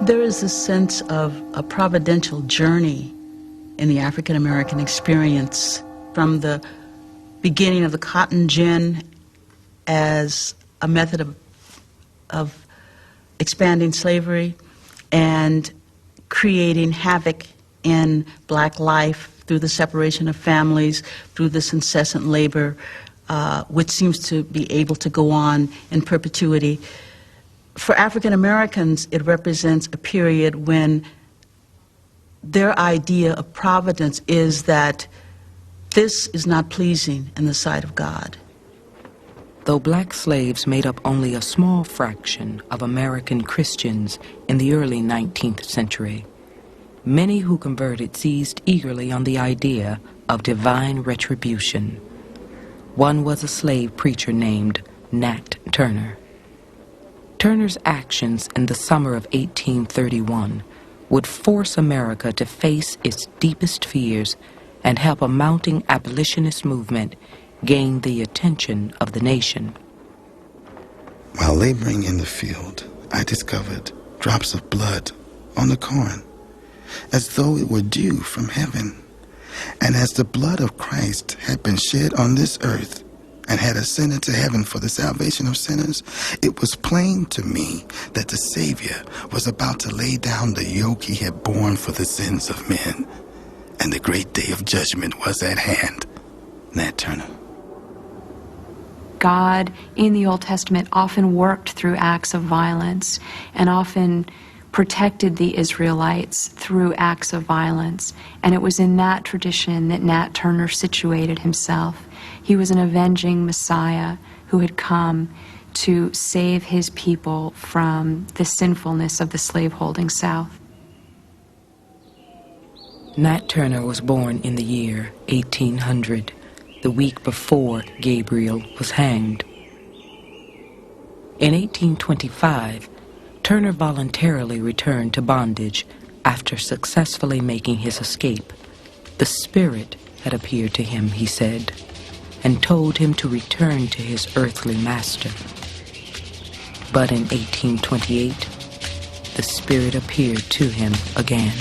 There is a sense of a providential journey in the African American experience, from the beginning of the cotton gin as a method of expanding slavery and creating havoc in black life through the separation of families, through this incessant labor, which seems to be able to go on in perpetuity. For African Americans, it represents a period when their idea of providence is that this is not pleasing in the sight of God. Though black slaves made up only a small fraction of American Christians in the early 19th century, many who converted seized eagerly on the idea of divine retribution. One was a slave preacher named Nat Turner. Turner's actions in the summer of 1831 would force America to face its deepest fears and help a mounting abolitionist movement gain the attention of the nation. While laboring in the field, I discovered drops of blood on the corn, as though it were dew from heaven. And as the blood of Christ had been shed on this earth and had ascended to heaven for the salvation of sinners, it was plain to me that the Savior was about to lay down the yoke he had borne for the sins of men, and the great day of judgment was at hand. Nat Turner. God in the Old Testament often worked through acts of violence and often protected the Israelites through acts of violence. And it was in that tradition that Nat Turner situated himself. He was an avenging Messiah who had come to save his people from the sinfulness of the slaveholding South. Nat Turner was born in the year 1800, the week before Gabriel was hanged. In 1825, Turner voluntarily returned to bondage after successfully making his escape. The Spirit had appeared to him, he said, and told him to return to his earthly master. But in 1828, the Spirit appeared to him again.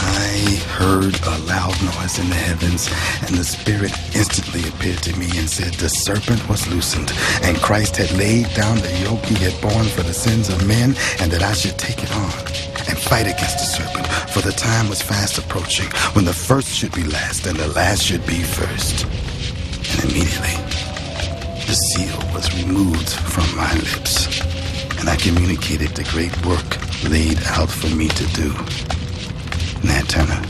I heard a loud noise in the heavens, and the Spirit instantly appeared to me and said, the serpent was loosened, and Christ had laid down the yoke he had borne for the sins of men, and that I should take it on and fight against the serpent, for the time was fast approaching when the first should be last and the last should be first. And immediately the seal was removed from my lips, and I communicated the great work laid out for me to do. Nat Turner.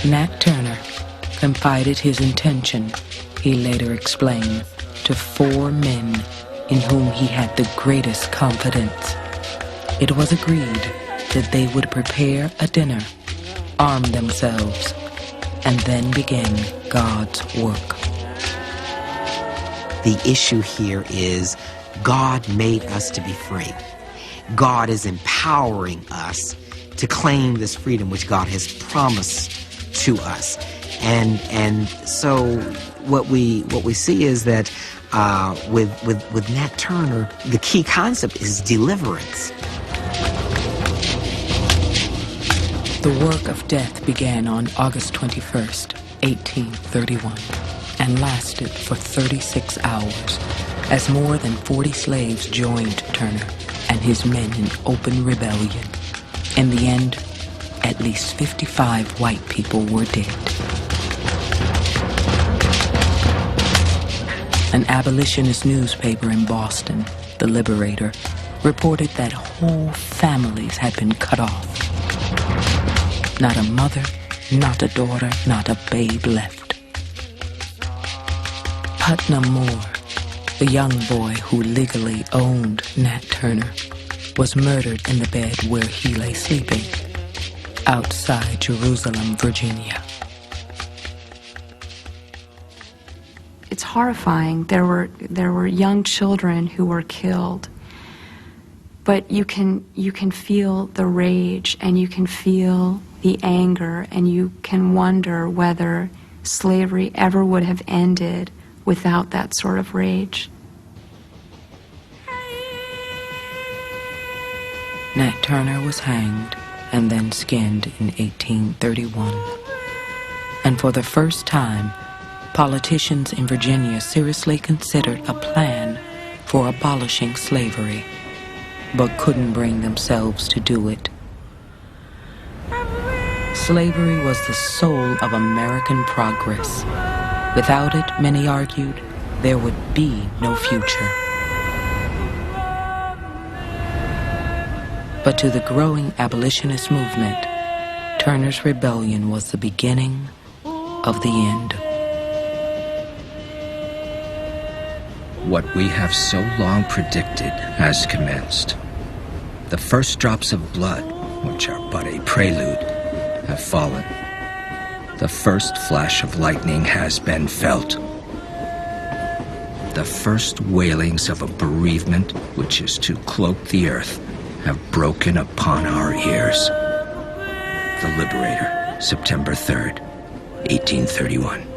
Nat Turner confided his intention, he later explained, to 4 men in whom he had the greatest confidence. It was agreed that they would prepare a dinner, arm themselves, and then begin God's work. The issue here is God made us to be free. God is empowering us to claim this freedom which God has promised to us. And so what we see is that with Nat Turner, the key concept is deliverance. The work of death began on August 21st, 1831, and lasted for 36 hours, as more than 40 slaves joined Turner and his men in open rebellion. In the end, at least 55 white people were dead. An abolitionist newspaper in Boston, The Liberator, reported that whole families had been cut off. Not a mother, not a daughter, not a babe left. Putnam Moore, the young boy who legally owned Nat Turner, was murdered in the bed where he lay sleeping, outside Jerusalem, Virginia. It's horrifying. There were young children who were killed, but you can feel the rage and you can feel the anger, and you can wonder whether slavery ever would have ended without that sort of rage. Nat Turner was hanged and then skinned in 1831. And for the first time, politicians in Virginia seriously considered a plan for abolishing slavery, but couldn't bring themselves to do it. Slavery was the soul of American progress. Without it, many argued, there would be no future. But to the growing abolitionist movement, Turner's rebellion was the beginning of the end. What we have so long predicted has commenced. The first drops of blood, which are but a prelude, have fallen. The first flash of lightning has been felt. The first wailings of a bereavement, which is to cloak the earth, have broken upon our ears. The Liberator, September 3rd, 1831.